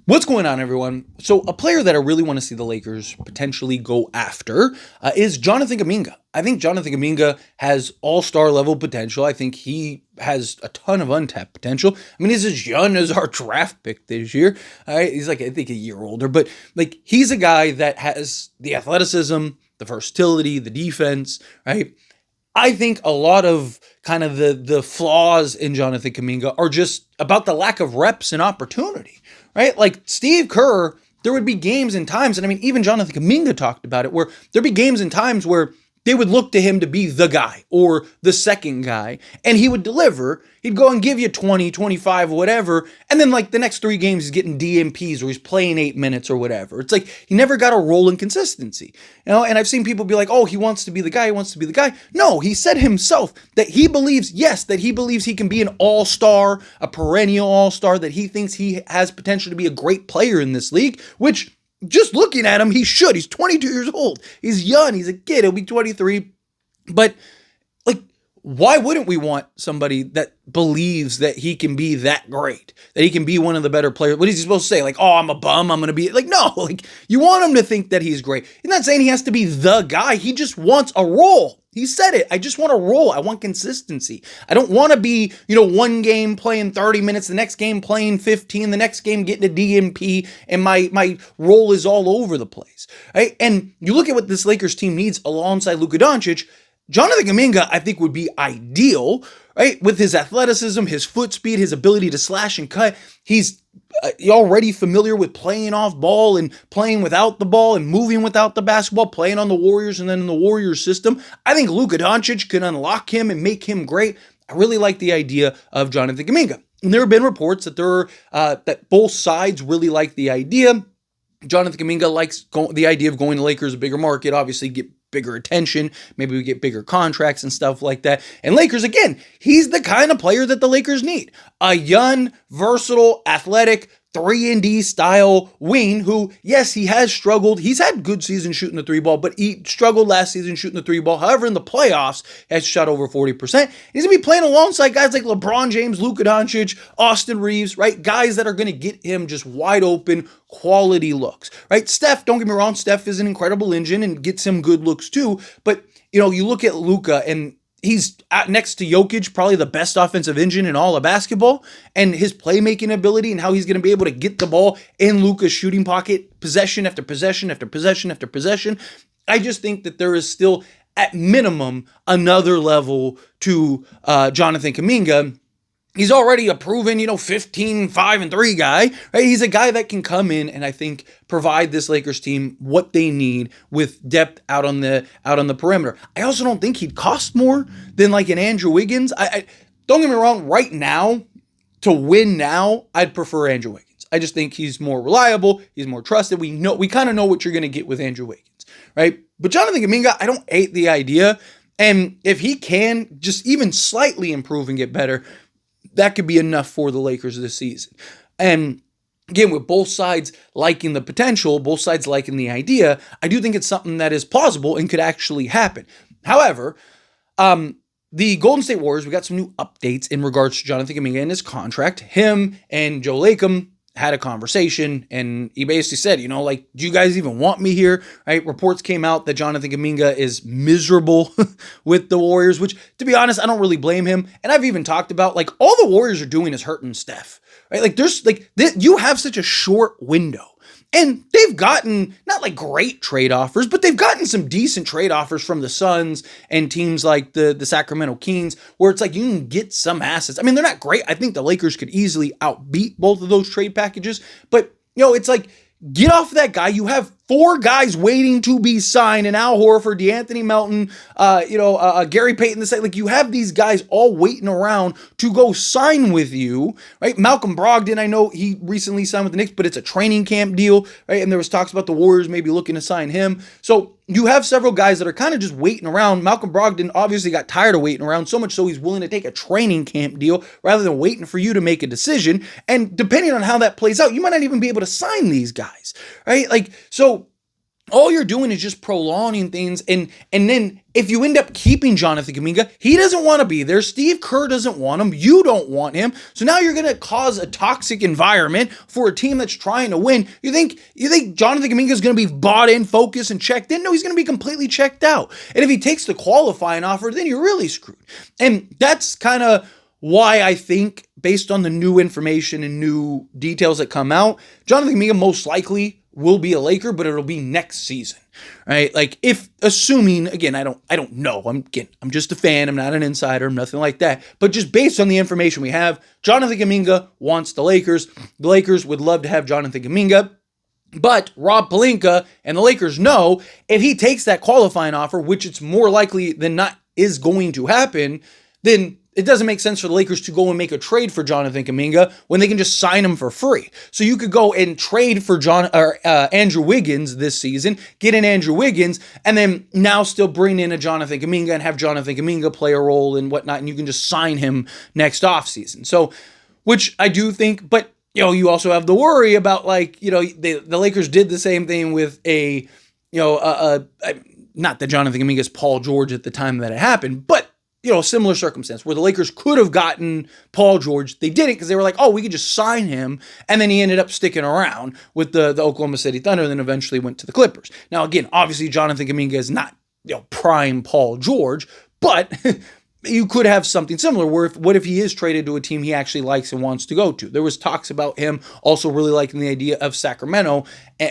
What's going on, everyone? So a player that I really want to see the Lakers potentially go after is Jonathan Kuminga. I think Jonathan Kuminga has all-star level potential. I think he has a ton of untapped potential. I mean, he's as young as our draft pick this year. All right? He's like, I think, a year older. But like, he's a guy that has the athleticism, the versatility, the defense, right? I think a lot of kind of the flaws in Jonathan Kuminga are just about the lack of reps and opportunity, right? Like Steve Kerr, there would be games and times, and I mean, even Jonathan Kuminga talked about it, where there'd be games and times where they would look to him to be the guy or the second guy, and he would deliver. He'd go and give you 20, 25, whatever, and then like the next 3 games he's getting DMPs or he's playing 8 minutes or whatever. It's like he never got a role in consistency. And I've seen people be like, oh, he wants to be the guy, he wants to be the guy. No, he said himself that he believes, yes, that he believes he can be an all-star, a perennial all-star, that he thinks he has potential to be a great player in this league, which just looking at him, he should. He's 22 years old. He's young. He's a kid. He'll be 23. But, like, why wouldn't we want somebody that believes that he can be that great? That he can be one of the better players? What is he supposed to say? Like, oh, I'm a bum. I'm going to be... Like, no. Like, you want him to think that he's great. He's not saying he has to be the guy. He just wants a role. He said it. I just want a role. I want consistency. I don't want to be, one game playing 30 minutes, the next game playing 15, the next game getting a DMP, and my role is all over the place. Right? And you look at what this Lakers team needs alongside Luka Doncic. Jonathan Kuminga, I think, would be ideal, right? With his athleticism, his foot speed, his ability to slash and cut. He's already familiar with playing off ball and playing without the ball and moving without the basketball, playing on the Warriors and then in the Warriors system. I think Luka Doncic can unlock him and make him great. I really like the idea of Jonathan Kuminga. And there have been reports that that both sides really like the idea. Jonathan Kuminga likes the idea of going to Lakers, a bigger market, obviously get bigger attention, maybe we get bigger contracts and stuff like that. And Lakers, again, he's the kind of player that the Lakers need. A young, versatile, athletic, 3-and-D style wing who, yes, he has struggled. He's had good season shooting the 3-ball, but he struggled last season shooting the 3-ball. However, in the playoffs, has shot over 40%. He's going to be playing alongside guys like LeBron James, Luka Doncic, Austin Reeves, right? Guys that are going to get him just wide open, quality looks, right? Steph, don't get me wrong, Steph is an incredible engine and gets him good looks too. But, you look at Luka and he's next to Jokic, probably the best offensive engine in all of basketball, and his playmaking ability and how he's going to be able to get the ball in Luka's shooting pocket, possession after possession after possession after possession. I just think that there is still, at minimum, another level to Jonathan Kuminga. He's already a proven, 15, 5, and 3 guy, right? He's a guy that can come in and I think provide this Lakers team what they need with depth out on the perimeter. I also don't think he'd cost more than like an Andrew Wiggins. I don't get me wrong, right now, to win now, I'd prefer Andrew Wiggins. I just think he's more reliable, he's more trusted. We kind of know what you're going to get with Andrew Wiggins, right? But Jonathan Kuminga, I don't hate the idea. And if he can just even slightly improve and get better, that could be enough for the Lakers this season. And again, with both sides liking the potential, both sides liking the idea, I do think it's something that is plausible and could actually happen. However, the Golden State Warriors, we got some new updates in regards to Jonathan Kuminga and his contract. Him and Joe Lacob had a conversation, and he basically said, do you guys even want me here? Right? Reports came out that Jonathan Kuminga is miserable with the Warriors, which, to be honest, I don't really blame him. And I've even talked about, all the Warriors are doing is hurting Steph, right? You have such a short window. And they've gotten, not great trade offers, but they've gotten some decent trade offers from the Suns and teams like the Sacramento Kings, where it's you can get some assets. I mean, they're not great. I think the Lakers could easily outbeat both of those trade packages. But, it's get off that guy. You have 4 guys waiting to be signed, and Al Horford, DeAnthony Melton, Gary Payton. You have these guys all waiting around to go sign with you, right? Malcolm Brogdon, I know he recently signed with the Knicks, but it's a training camp deal, right? And there was talks about the Warriors maybe looking to sign him. So you have several guys that are kind of just waiting around. Malcolm Brogdon obviously got tired of waiting around, so much so he's willing to take a training camp deal rather than waiting for you to make a decision. And depending on how that plays out, you might not even be able to sign these guys, right? So all you're doing is just prolonging things. And then if you end up keeping Jonathan Kuminga, he doesn't want to be there. Steve Kerr doesn't want him. You don't want him. So now you're going to cause a toxic environment for a team that's trying to win. You think Jonathan Kuminga is going to be bought in, focused, and checked in? No, he's going to be completely checked out. And if he takes the qualifying offer, then you're really screwed. And that's kind of why I think, based on the new information and new details that come out, Jonathan Kuminga most likely will be a Laker, but it'll be next season, right? Like, if assuming, again, I don't know. I'm just a fan. I'm not an insider. I'm nothing like that. But just based on the information we have, Jonathan Kuminga wants the Lakers. The Lakers would love to have Jonathan Kuminga. But Rob Pelinka and the Lakers know if he takes that qualifying offer, which it's more likely than not is going to happen, then it doesn't make sense for the Lakers to go and make a trade for Jonathan Kuminga when they can just sign him for free. So you could go and trade for Andrew Wiggins this season, get in Andrew Wiggins, and then now still bring in a Jonathan Kuminga and have Jonathan Kuminga play a role and whatnot, and you can just sign him next offseason. So, which I do think, but you also have the worry about, like, the Lakers did the same thing with not that Jonathan Kuminga is Paul George at the time that it happened, but similar circumstance where the Lakers could have gotten Paul George. They didn't because they were like, oh, we could just sign him. And then he ended up sticking around with the Oklahoma City Thunder and then eventually went to the Clippers. Now, again, obviously Jonathan Kuminga is not prime Paul George, but you could have something similar where what if he is traded to a team he actually likes and wants to go to? There was talks about him also really liking the idea of Sacramento,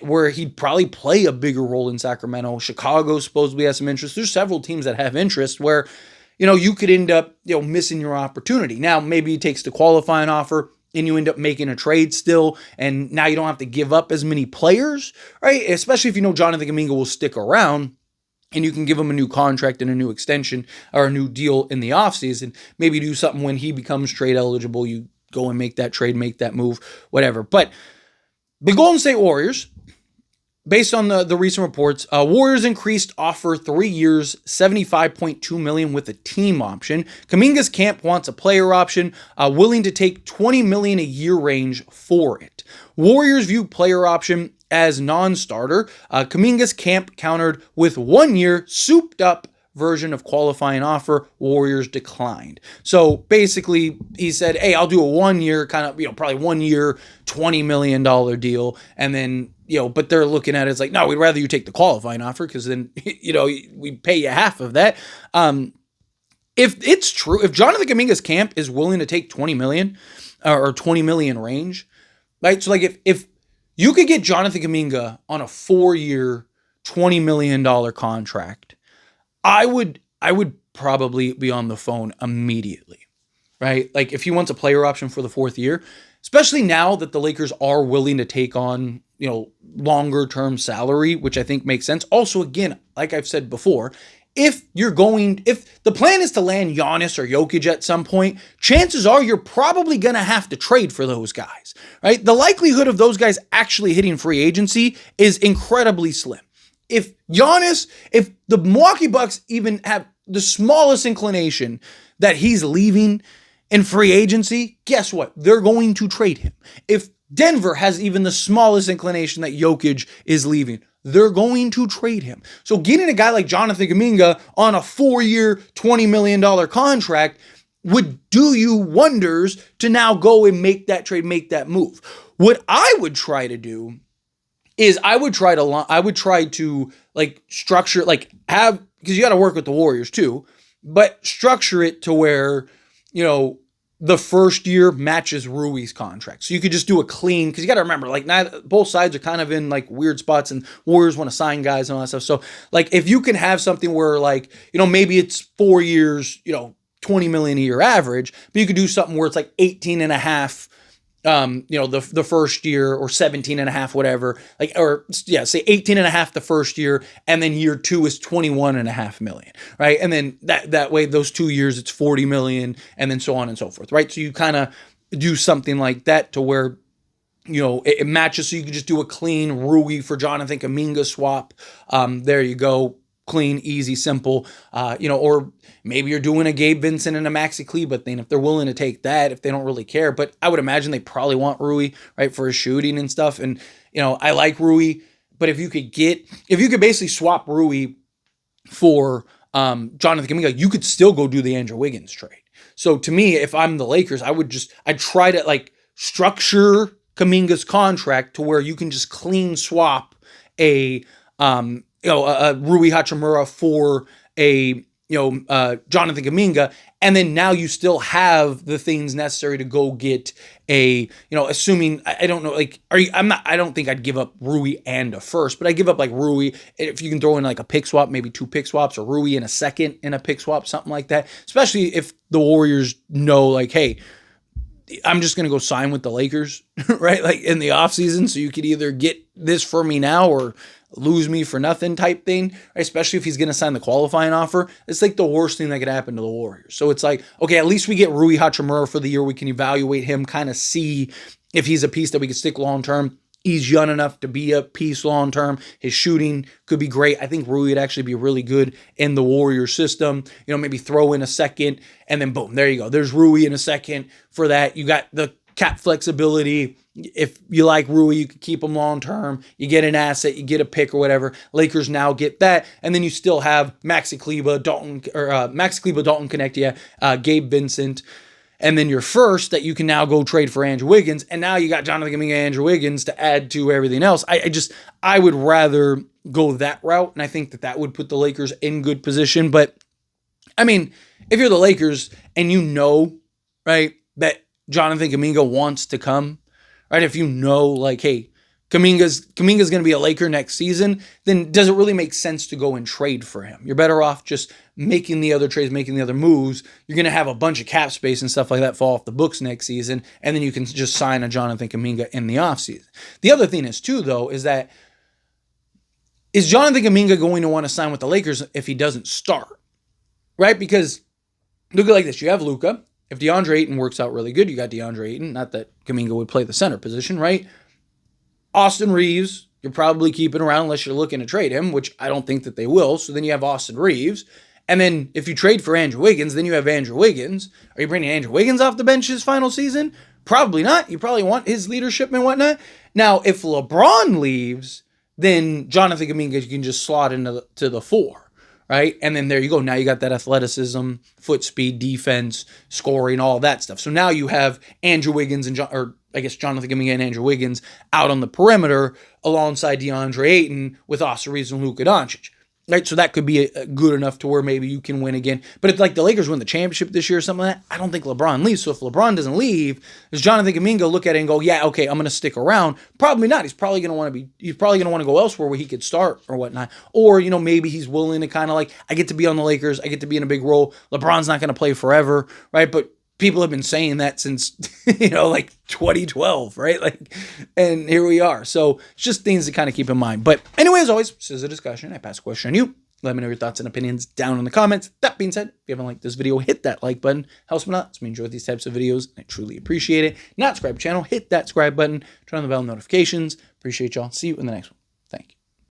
where he'd probably play a bigger role in Sacramento. Chicago supposedly has some interest. There's several teams that have interest where you could end up, missing your opportunity. Now, maybe he takes the qualifying offer and you end up making a trade still, and now you don't have to give up as many players, right? Especially if Jonathan Kuminga will stick around and you can give him a new contract and a new extension or a new deal in the offseason. Maybe do something when he becomes trade eligible. You go and make that trade, make that move, whatever. But the Golden State Warriors, based on the recent reports, Warriors increased offer 3 years, $75.2 million with a team option. Kuminga's camp wants a player option, willing to take $20 million a year range for it. Warriors view player option as non-starter. Kuminga's camp countered with 1 year souped up version of qualifying offer. Warriors declined. So basically he said, hey, I'll do a 1 year kind of, probably 1 year, $20 million deal. And then, but they're looking at it as like, no, we'd rather you take the qualifying offer because then, we pay you half of that. If it's true, if Jonathan Kuminga's camp is willing to take 20 million or 20 million range, right? So like if you could get Jonathan Kuminga on a 4 year, $20 million contract, I would probably be on the phone immediately, right? Like if he wants a player option for the 4th year, especially now that the Lakers are willing to take on, longer term salary, which I think makes sense. Also, again, like I've said before, if the plan is to land Giannis or Jokic at some point, chances are you're probably going to have to trade for those guys, right? The likelihood of those guys actually hitting free agency is incredibly slim. If the Milwaukee Bucks even have the smallest inclination that he's leaving in free agency, guess what? They're going to trade him. If Denver has even the smallest inclination that Jokic is leaving, they're going to trade him. So getting a guy like Jonathan Kuminga on a 4 year, $20 million contract would do you wonders to now go and make that trade, make that move. What I would try to do is I would try to like structure, like have, because you got to work with the Warriors too, but structure it to where, the first year matches Rui's contract. So you could just do a clean, because you got to remember, like both sides are kind of in like weird spots and Warriors want to sign guys and all that stuff. So like if you can have something where like, maybe it's 4 years, $20 million a year average, but you could do something where it's like 18 and a half, the first year, or 17 and a half, whatever, say 18 and a half the first year. And then year 2 is 21 and a half million, right? And then that way, those 2 years, it's 40 million and then so on and so forth, right? So you kind of do something like that to where, it matches. So you can just do a clean Rui for Jonathan Kuminga swap. There you go. Clean, easy, simple, or maybe you're doing a Gabe Vincent and a Maxi Kleber thing if they're willing to take that, if they don't really care. But I would imagine they probably want Rui, right, for his shooting and stuff. And, I like Rui, But if you could basically swap Rui for Jonathan Kuminga, you could still go do the Andrew Wiggins trade. So to me, if I'm the Lakers, I'd try to like structure Kuminga's contract to where you can just clean swap a Rui Hachimura for a Jonathan Kaminga, and then now you still have the things necessary to go get assuming I don't know, like I don't think I'd give up Rui and a first, but I give up like Rui if you can throw in like a pick swap, maybe 2 pick swaps, or Rui in a second in a pick swap, something like that. Especially if the Warriors know like, hey, I'm just going to go sign with the Lakers, right? Like in the offseason, so you could either get this for me now or lose me for nothing type thing, right? Especially if he's going to sign the qualifying offer. It's like the worst thing that could happen to the Warriors. So it's like, okay, at least we get Rui Hachimura for the year. We can evaluate him, kind of see if he's a piece that we can stick long-term. He's young enough to be a piece long-term. His shooting could be great. I think Rui would actually be really good in the Warrior system. Maybe throw in a second, and then boom, there you go. There's Rui in a second for that. You got the cap flexibility. If you like Rui, you could keep him long-term. You get an asset, you get a pick or whatever. Lakers now get that. And then you still have Maxi Kleber, Dalton Connect, Gabe Vincent. And then your first that you can now go trade for Andrew Wiggins. And now you got Jonathan Kuminga and Andrew Wiggins to add to everything else. I would rather go that route. And I think that would put the Lakers in good position. But I mean, if you're the Lakers and you know, right, that Jonathan Kuminga wants to come, right? If you know, like, hey, Kuminga's going to be a Laker next season, then does it really make sense to go and trade for him? You're better off just making the other trades, making the other moves. You're going to have a bunch of cap space and stuff like that fall off the books next season, and then you can just sign a Jonathan Kuminga in the offseason. The other thing is, too, though, is Jonathan Kuminga going to want to sign with the Lakers if he doesn't start, right? Because look at it like this. You have Luka. If DeAndre Ayton works out really good, you got DeAndre Ayton. Not that Kuminga would play the center position, right? Austin Reeves, you're probably keeping around unless you're looking to trade him, which I don't think that they will. So then you have Austin Reeves. And then if you trade for Andrew Wiggins, then you have Andrew Wiggins. Are you bringing Andrew Wiggins off the bench his final season? Probably not. You probably want his leadership and whatnot. Now, if LeBron leaves, then Jonathan Kuminga can just slot into the 4, right? And then there you go. Now you got that athleticism, foot speed, defense, scoring, all that stuff. So now you have Andrew Wiggins and Jonathan Kuminga and Andrew Wiggins out on the perimeter alongside DeAndre Ayton with Austin Reeves and Luka Doncic. Right, so that could be good enough to where maybe you can win again. But if like the Lakers win the championship this year or something like that, I don't think LeBron leaves. So if LeBron doesn't leave, does Jonathan Kuminga look at it and go, yeah, okay, I'm going to stick around? Probably not. He's probably going to want to go elsewhere where he could start or whatnot. Or, maybe he's willing to kind of like, I get to be on the Lakers, I get to be in a big role. LeBron's not going to play forever, right? But people have been saying that since, like 2012, right? Like, and here we are. So it's just things to kind of keep in mind. But anyway, as always, this is a discussion. I pass a question on you. Let me know your thoughts and opinions down in the comments. That being said, if you haven't liked this video, hit that like button. Helps me out. It's me enjoy these types of videos. I truly appreciate it. Not subscribe to the channel, hit that subscribe button. Turn on the bell notifications. Appreciate y'all. See you in the next one.